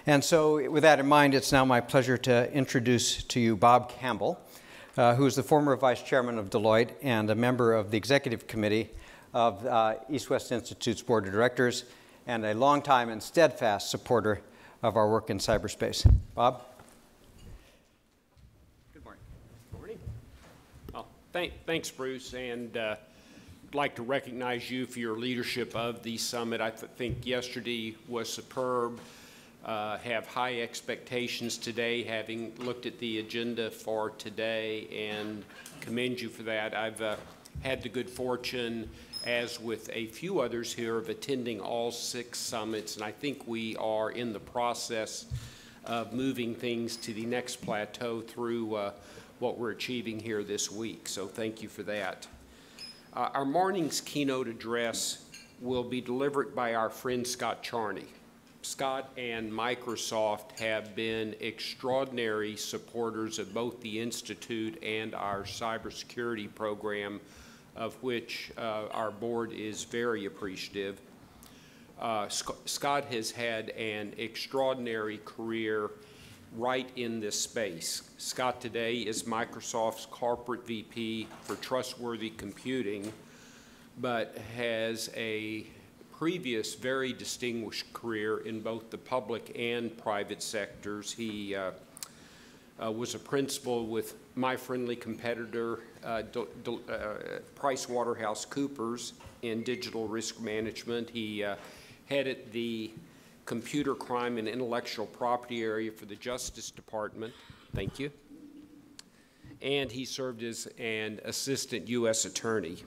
And so with that in mind, it's now my pleasure to introduce to you Bob Campbell, who is the former Vice Chairman of Deloitte and a member of the Executive Committee of EastWest Institute's Board of Directors and a longtime and steadfast supporter of our work in cyberspace. Bob? Good morning. Good morning. Well, thanks, Bruce, and I'd like to recognize you for your leadership of the summit. I think yesterday was superb. Have high expectations today, having looked at the agenda for today, and commend you for that. I've had the good fortune, as with a few others here, of attending all 6 summits, and I think we are in the process of moving things to the next plateau through what we're achieving here this week, so thank you for that. Our morning's keynote address will be delivered by our friend Scott Charney. Scott and Microsoft have been extraordinary supporters of both the Institute and our cybersecurity program, of which our board is very appreciative. Scott has had an extraordinary career right in this space. Scott today is Microsoft's corporate VP for Trustworthy Computing, but has a previous very distinguished career in both the public and private sectors. He was a principal with my friendly competitor, PricewaterhouseCoopers, in digital risk management. He headed the computer crime and intellectual property area for the Justice Department. Thank you. And he served as an assistant U.S. attorney.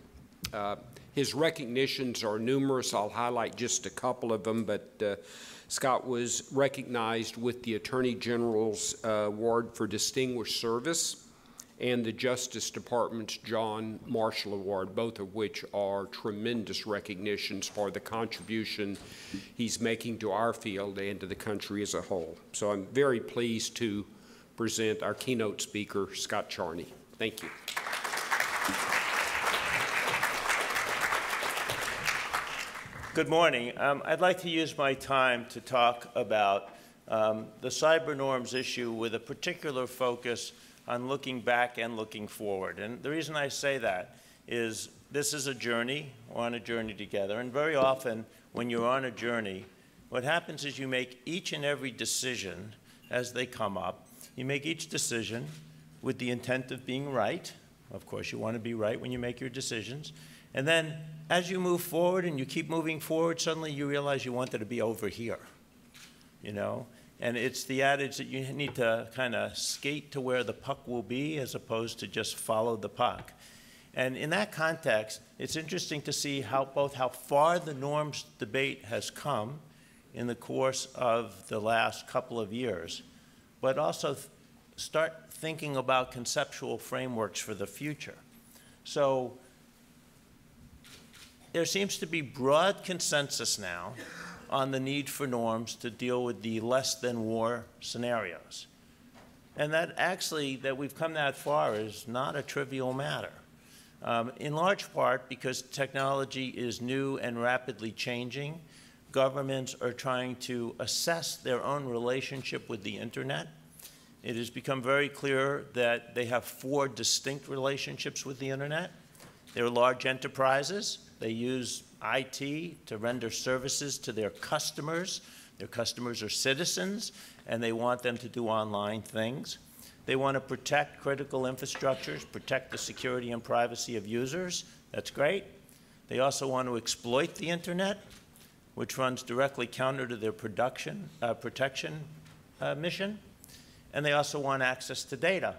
His recognitions are numerous. I'll highlight just a couple of them, but Scott was recognized with the Attorney General's Award for Distinguished Service and the Justice Department's John Marshall Award, both of which are tremendous recognitions for the contribution he's making to our field and to the country as a whole. So I'm very pleased to present our keynote speaker, Scott Charney. Thank you. Good morning. I'd like to use my time to talk about the cyber norms issue with a particular focus on looking back and looking forward. And the reason I say that is this is a journey. We're on a journey together. And very often when you're on a journey, what happens is you make each and every decision as they come up. You make each decision with the intent of being right. Of course, you want to be right when you make your decisions. And then as you move forward and you keep moving forward, suddenly you realize you wanted to be over here, you know? And it's the adage that you need to kind of skate to where the puck will be as opposed to just follow the puck. And in that context, it's interesting to see how far the norms debate has come in the course of the last couple of years, but also start thinking about conceptual frameworks for the future. So there seems to be broad consensus now on the need for norms to deal with the less than war scenarios. And that actually, that we've come that far is not a trivial matter. In large part because technology is new and rapidly changing. Governments are trying to assess their own relationship with the internet. It has become very clear that they have 4 distinct relationships with the internet. They're large enterprises. They use IT to render services to their customers. Their customers are citizens, and they want them to do online things. They want to protect critical infrastructures, protect the security and privacy of users. That's great. They also want to exploit the internet, which runs directly counter to their protection mission. And they also want access to data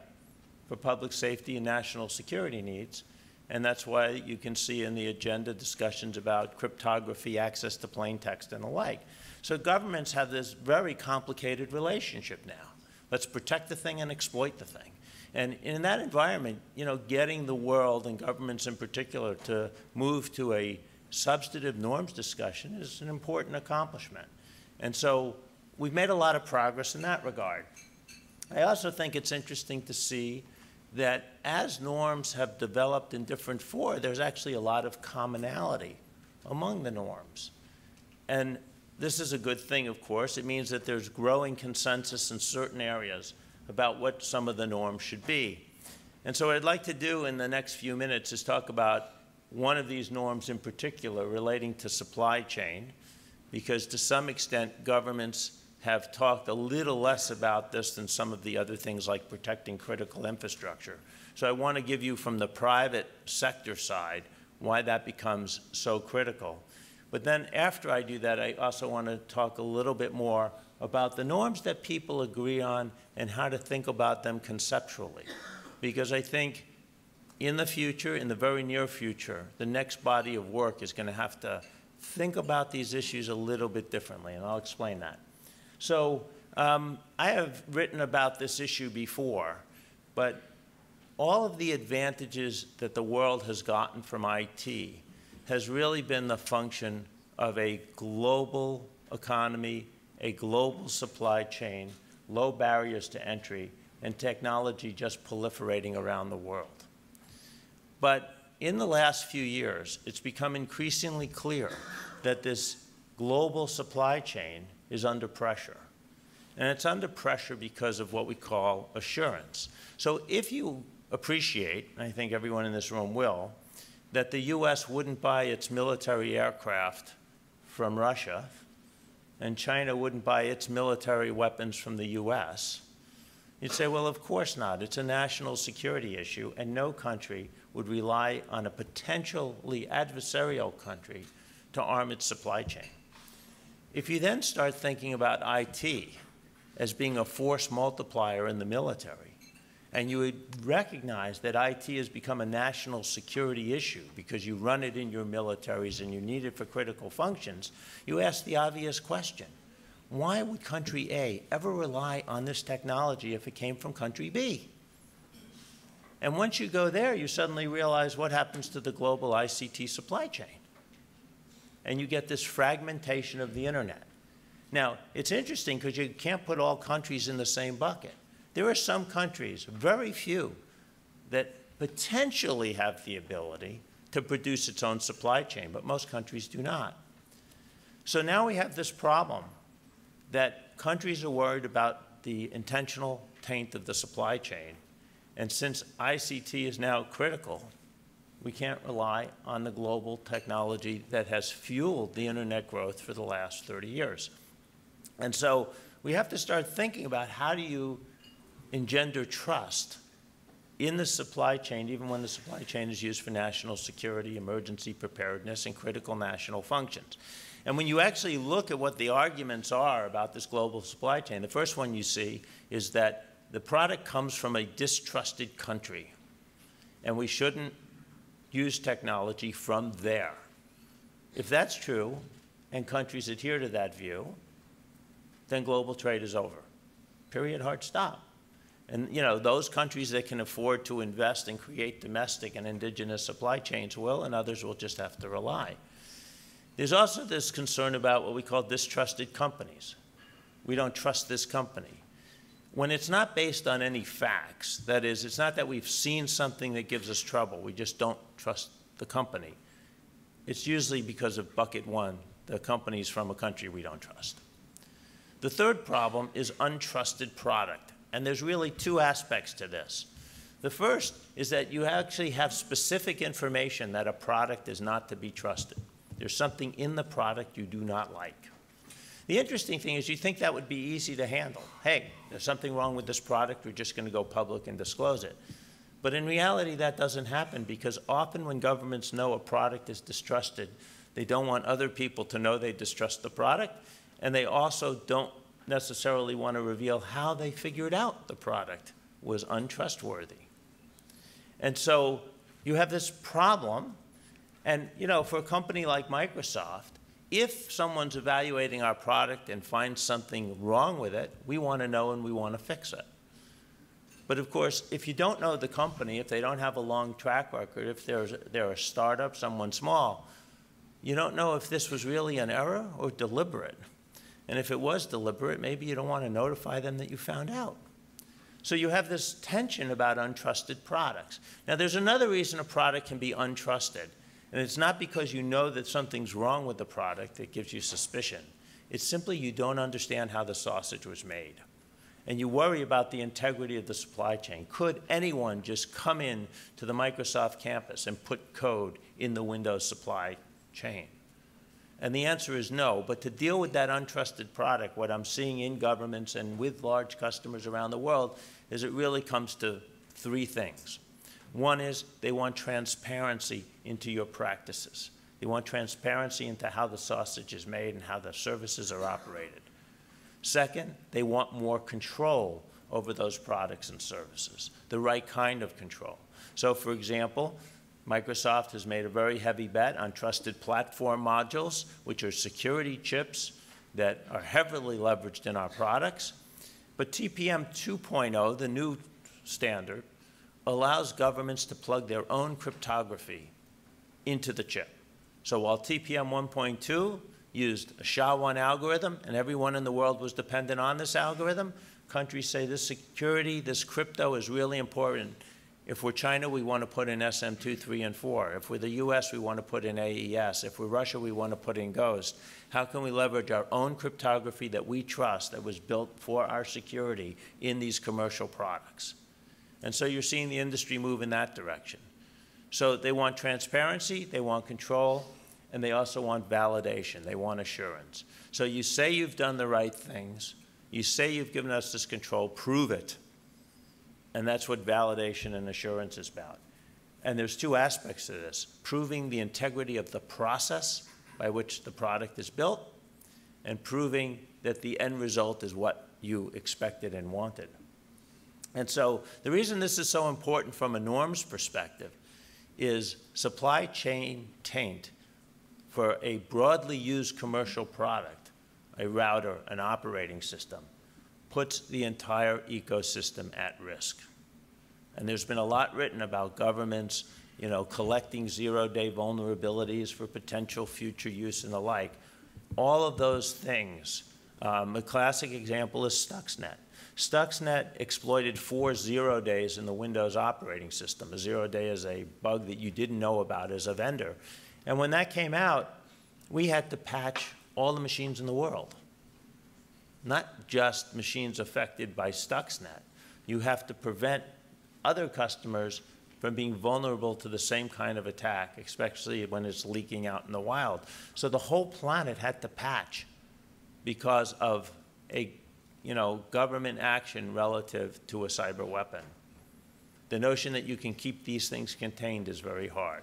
for public safety and national security needs. And that's why you can see in the agenda discussions about cryptography, access to plain text, and the like. So governments have this very complicated relationship now. Let's protect the thing and exploit the thing. And in that environment, you know, getting the world, and governments in particular, to move to a substantive norms discussion is an important accomplishment. And so we've made a lot of progress in that regard. I also think it's interesting to see that as norms have developed in different fora, there's actually a lot of commonality among the norms. And this is a good thing, of course. It means that there's growing consensus in certain areas about what some of the norms should be. And so what I'd like to do in the next few minutes is talk about one of these norms in particular relating to supply chain, because to some extent governments have talked a little less about this than some of the other things like protecting critical infrastructure. So I want to give you from the private sector side why that becomes so critical. But then after I do that, I also want to talk a little bit more about the norms that people agree on and how to think about them conceptually. Because I think in the future, in the very near future, the next body of work is going to have to think about these issues a little bit differently, and I'll explain that. So I have written about this issue before, but all of the advantages that the world has gotten from IT has really been the function of a global economy, a global supply chain, low barriers to entry, and technology just proliferating around the world. But in the last few years, it's become increasingly clear that this global supply chain is under pressure. And it's under pressure because of what we call assurance. So if you appreciate, and I think everyone in this room will, that the US wouldn't buy its military aircraft from Russia, and China wouldn't buy its military weapons from the US, you'd say, well, of course not. It's a national security issue, and no country would rely on a potentially adversarial country to arm its supply chain. If you then start thinking about IT as being a force multiplier in the military, and you would recognize that IT has become a national security issue because you run it in your militaries and you need it for critical functions, you ask the obvious question. Why would country A ever rely on this technology if it came from country B? And once you go there, you suddenly realize what happens to the global ICT supply chain. And you get this fragmentation of the internet. Now, it's interesting because you can't put all countries in the same bucket. There are some countries, very few, that potentially have the ability to produce its own supply chain, but most countries do not. So now we have this problem that countries are worried about the intentional taint of the supply chain. And since ICT is now critical, we can't rely on the global technology that has fueled the internet growth for the last 30 years. And so we have to start thinking about how do you engender trust in the supply chain, even when the supply chain is used for national security, emergency preparedness, and critical national functions. And when you actually look at what the arguments are about this global supply chain, the first one you see is that the product comes from a distrusted country, and we shouldn't use technology from there. If that's true, and countries adhere to that view, then global trade is over. Period, hard stop. And you know, those countries that can afford to invest and create domestic and indigenous supply chains will, and others will just have to rely. There's also this concern about what we call distrusted companies. We don't trust this company. When it's not based on any facts, that is, it's not that we've seen something that gives us trouble, we just don't trust the company. It's usually because of bucket one, the companies from a country we don't trust. The third problem is untrusted product. And there's really two aspects to this. The first is that you actually have specific information that a product is not to be trusted. There's something in the product you do not like. The interesting thing is you think that would be easy to handle. Hey, there's something wrong with this product, we're just going to go public and disclose it. But in reality, that doesn't happen because often when governments know a product is distrusted, they don't want other people to know they distrust the product, and they also don't necessarily want to reveal how they figured out the product was untrustworthy. And so you have this problem, and you know, for a company like Microsoft, if someone's evaluating our product and finds something wrong with it, we want to know and we want to fix it. But of course, if you don't know the company, if they don't have a long track record, if they're a startup, someone small, you don't know if this was really an error or deliberate. And if it was deliberate, maybe you don't want to notify them that you found out. So you have this tension about untrusted products. Now, there's another reason a product can be untrusted. And it's not because you know that something's wrong with the product that gives you suspicion. It's simply you don't understand how the sausage was made. And you worry about the integrity of the supply chain. Could anyone just come in to the Microsoft campus and put code in the Windows supply chain? And the answer is no. But to deal with that untrusted product, what I'm seeing in governments and with large customers around the world is it really comes to three things. One is they want transparency into your practices. They want transparency into how the sausage is made and how the services are operated. Second, they want more control over those products and services, the right kind of control. So, for example, Microsoft has made a very heavy bet on trusted platform modules, which are security chips that are heavily leveraged in our products. But TPM 2.0, the new standard, allows governments to plug their own cryptography into the chip. So while TPM 1.2 used a SHA-1 algorithm, and everyone in the world was dependent on this algorithm, countries say this security, this crypto is really important. If we're China, we want to put in SM2, 3, and 4. If we're the US, we want to put in AES. If we're Russia, we want to put in Ghost. How can we leverage our own cryptography that we trust, that was built for our security in these commercial products? And so you're seeing the industry move in that direction. So they want transparency, they want control, and they also want validation. They want assurance. So you say you've done the right things. You say you've given us this control. Prove it. And that's what validation and assurance is about. And there's two aspects to this: proving the integrity of the process by which the product is built, and proving that the end result is what you expected and wanted. And so the reason this is so important from a norms perspective is supply chain taint for a broadly used commercial product, a router, an operating system, puts the entire ecosystem at risk. And there's been a lot written about governments, collecting zero-day vulnerabilities for potential future use and the like. All of those things, a classic example is Stuxnet. Stuxnet exploited 4 0 days in the Windows operating system. A 0 day is a bug that you didn't know about as a vendor. And when that came out, we had to patch all the machines in the world, not just machines affected by Stuxnet. You have to prevent other customers from being vulnerable to the same kind of attack, especially when it's leaking out in the wild. So the whole planet had to patch because of a government action relative to a cyber weapon. The notion that you can keep these things contained is very hard.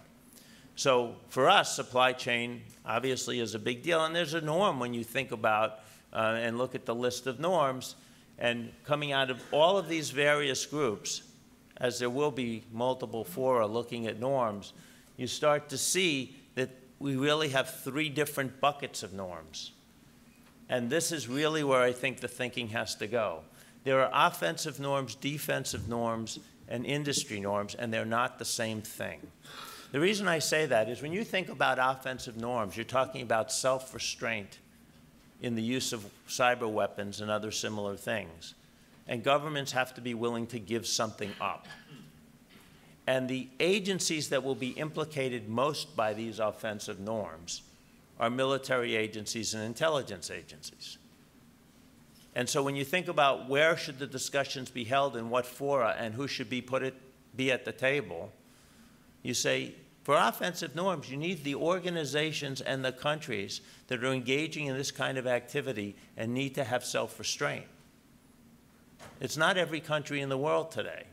So for us, supply chain obviously is a big deal, and there's a norm when you think about and look at the list of norms, and coming out of all of these various groups, as there will be multiple fora looking at norms, you start to see that we really have 3 different buckets of norms. And this is really where I think the thinking has to go. There are offensive norms, defensive norms, and industry norms, and they're not the same thing. The reason I say that is when you think about offensive norms, you're talking about self-restraint in the use of cyber weapons and other similar things. And governments have to be willing to give something up. And the agencies that will be implicated most by these offensive norms are military agencies and intelligence agencies. And so when you think about where should the discussions be held and what fora and who should be at the table, you say, for offensive norms, you need the organizations and the countries that are engaging in this kind of activity and need to have self-restraint. It's not every country in the world today.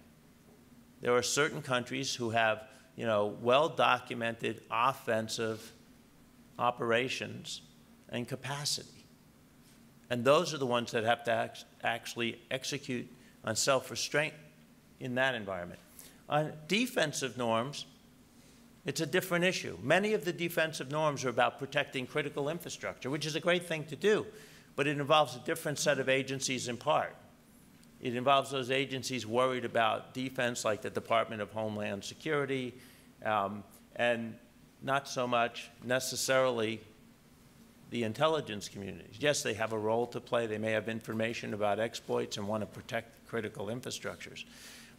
There are certain countries who have, well-documented offensive operations and capacity. And those are the ones that have to actually execute on self-restraint in that environment. On defensive norms, it's a different issue. Many of the defensive norms are about protecting critical infrastructure, which is a great thing to do, but it involves a different set of agencies in part. It involves those agencies worried about defense, like the Department of Homeland Security, and not so much necessarily the intelligence communities. Yes, they have a role to play. They may have information about exploits and want to protect critical infrastructures.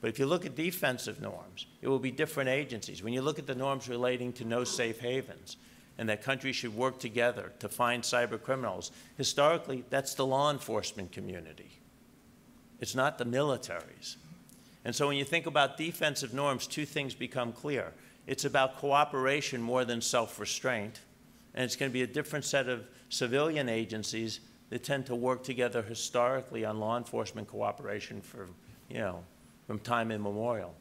But if you look at defensive norms, it will be different agencies. When you look at the norms relating to no safe havens, and that countries should work together to find cyber criminals, historically, that's the law enforcement community. It's not the militaries. And so when you think about defensive norms, two things become clear. It's about cooperation more than self-restraint, and it's going to be a different set of civilian agencies that tend to work together historically on law enforcement cooperation for, from time immemorial.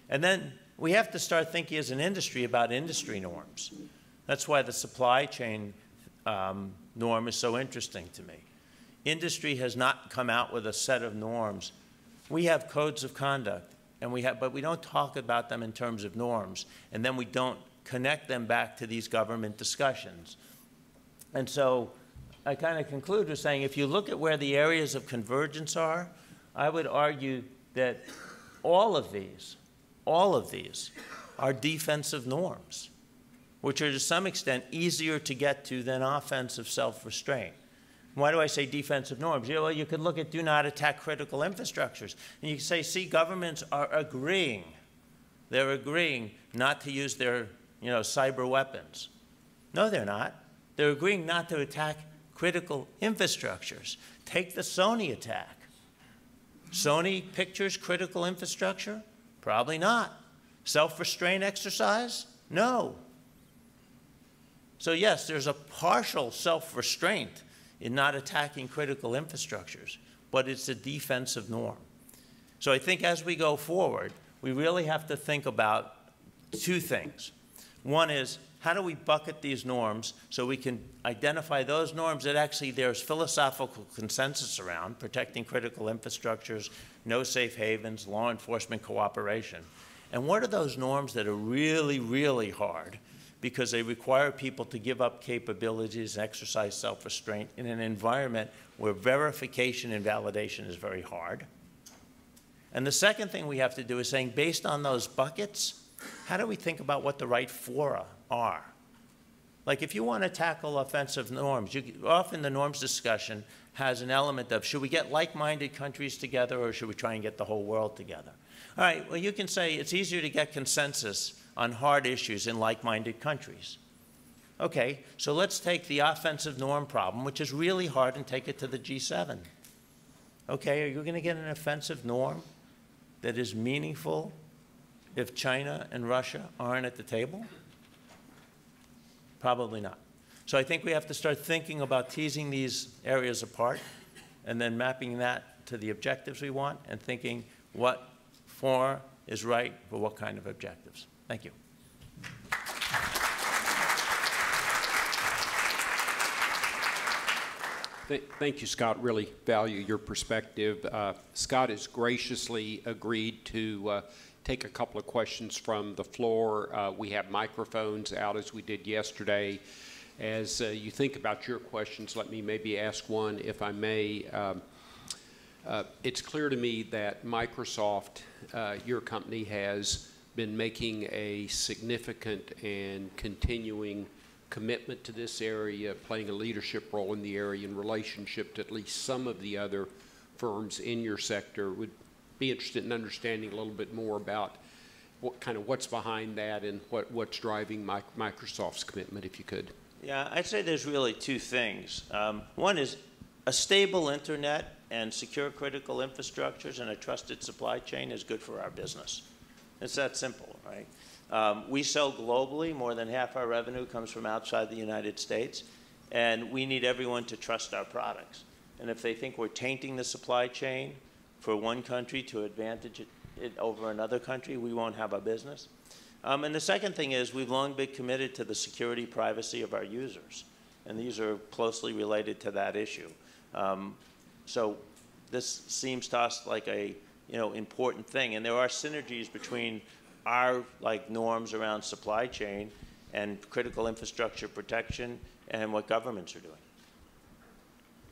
And then we have to start thinking as an industry about industry norms. That's why the supply chain norm is so interesting to me. Industry has not come out with a set of norms. We have codes of conduct, but we don't talk about them in terms of norms, and then we don't connect them back to these government discussions. And so I kind of conclude with saying, if you look at where the areas of convergence are, I would argue that all of these are defensive norms, which are to some extent easier to get to than offensive self-restraint. Why do I say defensive norms? Well, you could look at do not attack critical infrastructures. And you can say, see, governments are agreeing. They're agreeing not to use their cyber weapons. No, they're not. They're agreeing not to attack critical infrastructures. Take the Sony attack. Sony pictures critical infrastructure? Probably not. Self-restraint exercise? No. So yes, there's a partial self-restraint in not attacking critical infrastructures, but it's a defensive norm. So I think as we go forward, we really have to think about two things. One is, how do we bucket these norms so we can identify those norms that actually there's philosophical consensus around, protecting critical infrastructures, no safe havens, law enforcement cooperation. And what are those norms that are really, really hard because they require people to give up capabilities and exercise self-restraint in an environment where verification and validation is very hard? And the second thing we have to do is saying, based on those buckets, how do we think about what the right fora are? Like if you want to tackle offensive norms, often the norms discussion has an element of, should we get like-minded countries together or should we try and get the whole world together? All right, well, you can say it's easier to get consensus on hard issues in like-minded countries. Okay, so let's take the offensive norm problem, which is really hard, and take it to the G7. Okay, are you going to get an offensive norm that is meaningful if China and Russia aren't at the table? Probably not. So I think we have to start thinking about teasing these areas apart and then mapping that to the objectives we want and thinking what fora is right for what kind of objectives. Thank you. Thank you, Scott. Really value your perspective. Scott has graciously agreed to take a couple of questions from the floor. We have microphones out as we did yesterday. As you think about your questions, let me maybe ask one, if I may. It's clear to me that Microsoft, your company, has been making a significant and continuing commitment to this area, playing a leadership role in the area in relationship to at least some of the other firms in your sector. Would be interested in understanding a little bit more about what's behind that and what's driving Microsoft's commitment, if you could. Yeah, I'd say there's really two things. One is a stable internet and secure critical infrastructures and a trusted supply chain is good for our business. It's that simple, right? We sell globally. More than half our revenue comes from outside the United States, and we need everyone to trust our products. And if they think we're tainting the supply chain for one country to advantage it over another country, we won't have a business. And the second thing is we've long been committed to the security, privacy of our users, and these are closely related to that issue. So this seems to us like a important thing, and there are synergies between our norms around supply chain and critical infrastructure protection and what governments are doing.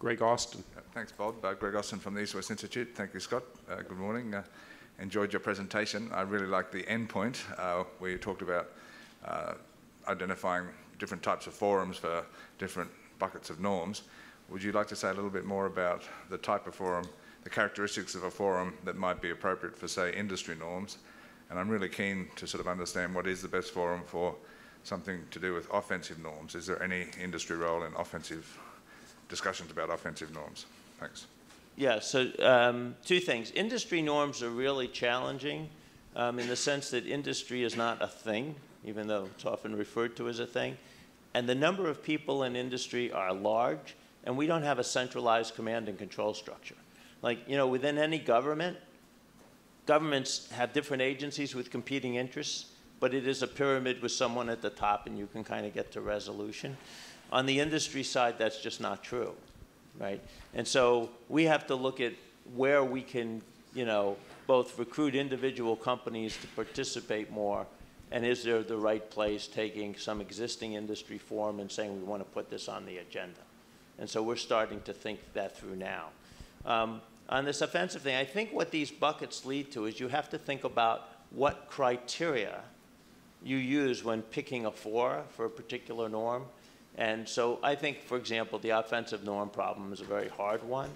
Greg Austin. Thanks, Bob. Greg Austin from the EastWest Institute. Thank you, Scott. Good morning. Enjoyed your presentation. I really liked the end point where you talked about identifying different types of forums for different buckets of norms. Would you like to say a little bit more about the type of forum, the characteristics of a forum that might be appropriate for, say, industry norms? And I'm really keen to sort of understand what is the best forum for something to do with offensive norms. Is there any industry role in offensive discussions about offensive norms? Thanks. Yeah, so two things. Industry norms are really challenging in the sense that industry is not a thing, even though it's often referred to as a thing. And the number of people in industry are large, and we don't have a centralized command and control structure. Like, you know, within any government, governments have different agencies with competing interests, but it is a pyramid with someone at the top, and you can kind of get to resolution. On the industry side, that's just not true, right? And so we have to look at where we can, you know, both recruit individual companies to participate more, and is there the right place taking some existing industry form and saying we want to put this on the agenda. And so we're starting to think that through now. On this offensive thing, I think what these buckets lead to is you have to think about what criteria you use when picking a for a particular norm. And so I think, for example, the offensive norm problem is a very hard one.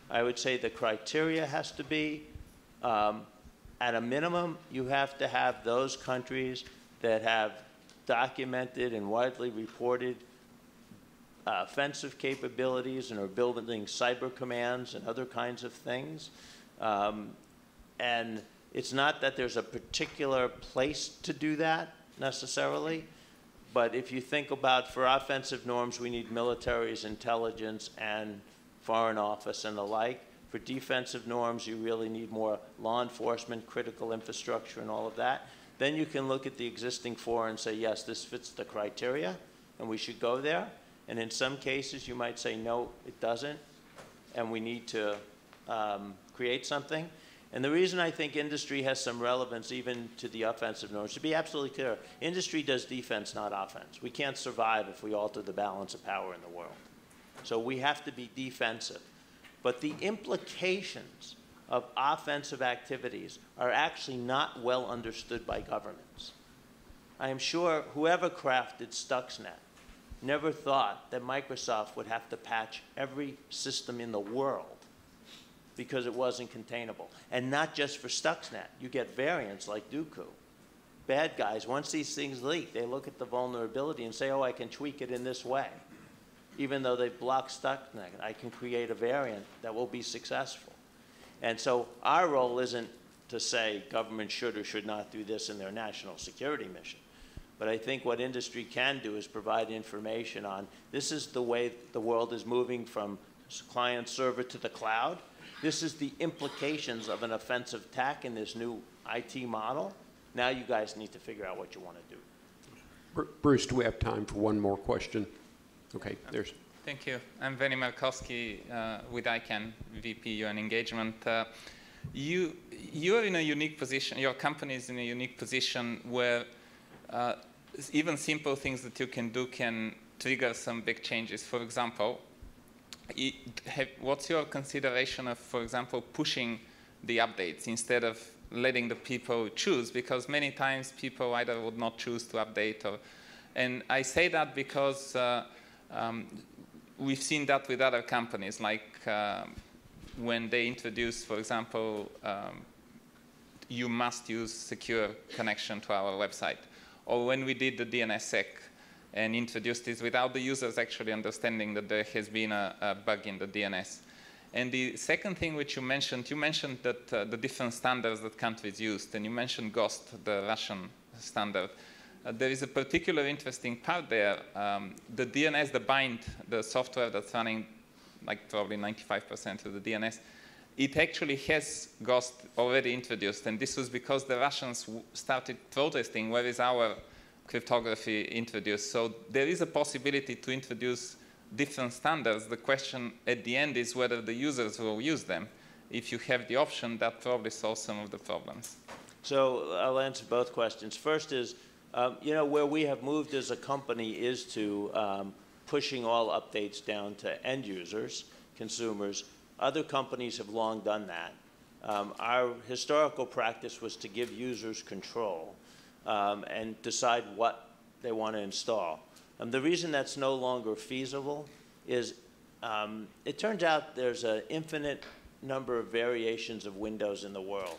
I would say the criteria has to be, at a minimum, you have to have those countries that have documented and widely reported offensive capabilities and are building cyber commands and other kinds of things. And it's not that there's a particular place to do that necessarily, but if you think about, for offensive norms, we need militaries, intelligence, and foreign office and the like. For defensive norms, you really need more law enforcement, critical infrastructure, and all of that. Then you can look at the existing for and say, yes, this fits the criteria, and we should go there. And in some cases, you might say, no, it doesn't, and we need to create something. And the reason I think industry has some relevance even to the offensive norms, to be absolutely clear, industry does defense, not offense. We can't survive if we alter the balance of power in the world. So we have to be defensive. But the implications of offensive activities are actually not well understood by governments. I am sure whoever crafted Stuxnet never thought that Microsoft would have to patch every system in the world because it wasn't containable. And not just for Stuxnet. You get variants like Dooku. Bad guys, once these things leak, they look at the vulnerability and say, oh, I can tweak it in this way. Even though they block Stuxnet, I can create a variant that will be successful. And so our role isn't to say government should or should not do this in their national security mission. But I think what industry can do is provide information on this is the way the world is moving from client server to the cloud. This is the implications of an offensive attack in this new IT model. Now you guys need to figure out what you want to do. Bruce, do we have time for one more question? Okay, there's. Thank you. I'm Veni Markowski with ICANN, VP UN Engagement. You are in a unique position, your company is in a unique position where even simple things that you can do can trigger some big changes. For example, what's your consideration of, for example, pushing the updates instead of letting the people choose? Because many times people either would not choose to update or, and I say that because we've seen that with other companies, like when they introduce, for example, you must use secure connection to our website, or when we did the DNSSEC and introduced this without the users actually understanding that there has been a bug in the DNS. And the second thing which you mentioned that the different standards that countries used, and you mentioned GHOST, the Russian standard. There is a particular interesting part there. The DNS, the bind, the software that's running like probably 95% of the DNS, it actually has GHOST already introduced. And this was because the Russians started protesting where is our cryptography introduced. So there is a possibility to introduce different standards. The question at the end is whether the users will use them. If you have the option, that probably solves some of the problems. So I'll answer both questions. First is, you know, where we have moved as a company is to pushing all updates down to end users, consumers. Other companies have long done that. Our historical practice was to give users control and decide what they want to install. The reason that's no longer feasible is it turns out there's an infinite number of variations of Windows in the world.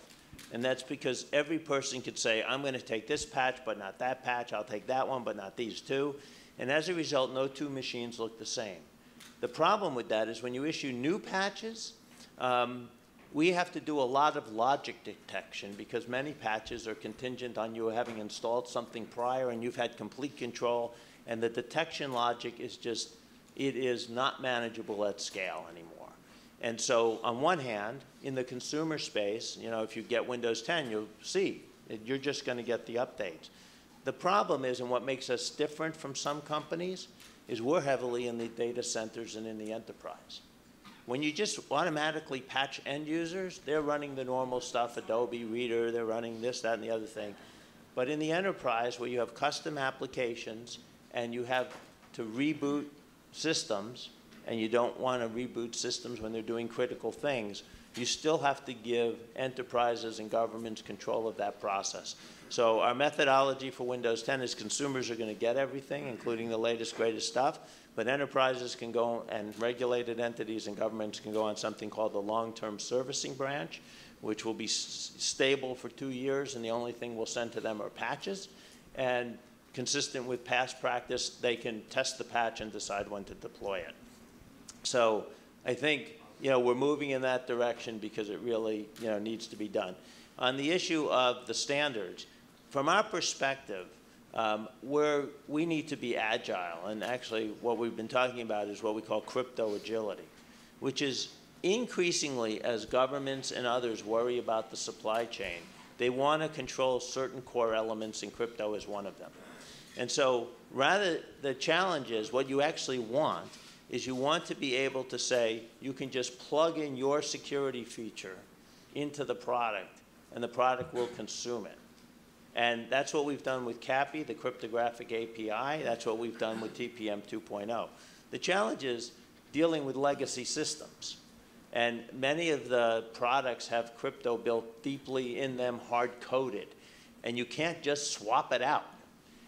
And that's because every person could say, I'm going to take this patch, but not that patch. I'll take that one, but not these two. And as a result, no two machines look the same. The problem with that is when you issue new patches, we have to do a lot of logic detection because many patches are contingent on you having installed something prior and you've had complete control, and the detection logic is just, it is not manageable at scale anymore. And so on one hand, in the consumer space, you know, if you get Windows 10, you'll see you're just going to get the updates. The problem is, and what makes us different from some companies, is we're heavily in the data centers and in the enterprise. When you just automatically patch end users, they're running the normal stuff, Adobe Reader, they're running this, that, and the other thing. But in the enterprise, where you have custom applications and you have to reboot systems, and you don't want to reboot systems when they're doing critical things, you still have to give enterprises and governments control of that process. So our methodology for Windows 10 is consumers are going to get everything, including the latest, greatest stuff, but enterprises can go, and regulated entities and governments can go on something called the long-term servicing branch, which will be stable for 2 years, and the only thing we'll send to them are patches. And consistent with past practice, they can test the patch and decide when to deploy it. So I think, you know, we're moving in that direction because it really, you know, needs to be done. On the issue of the standards, from our perspective, we need to be agile. And actually, what we've been talking about is what we call crypto agility, which is increasingly, as governments and others worry about the supply chain, they want to control certain core elements, and crypto is one of them. And so rather, the challenge is what you actually want is you want to be able to say you can just plug in your security feature into the product, and the product will consume it. And that's what we've done with CAPI, the cryptographic API. That's what we've done with TPM 2.0. The challenge is dealing with legacy systems. And many of the products have crypto built deeply in them, hard-coded. And you can't just swap it out.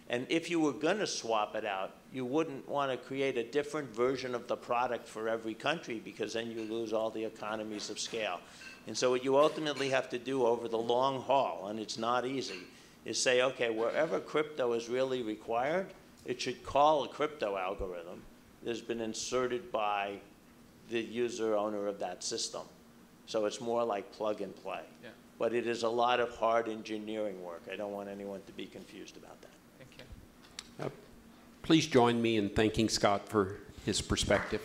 And if you were going to swap it out, you wouldn't want to create a different version of the product for every country, because then you lose all the economies of scale. And so what you ultimately have to do over the long haul, and it's not easy, is say, okay, wherever crypto is really required, it should call a crypto algorithm that has been inserted by the user owner of that system. So it's more like plug and play. Yeah. But it is a lot of hard engineering work. I don't want anyone to be confused about that. Please join me in thanking Scott for his perspective.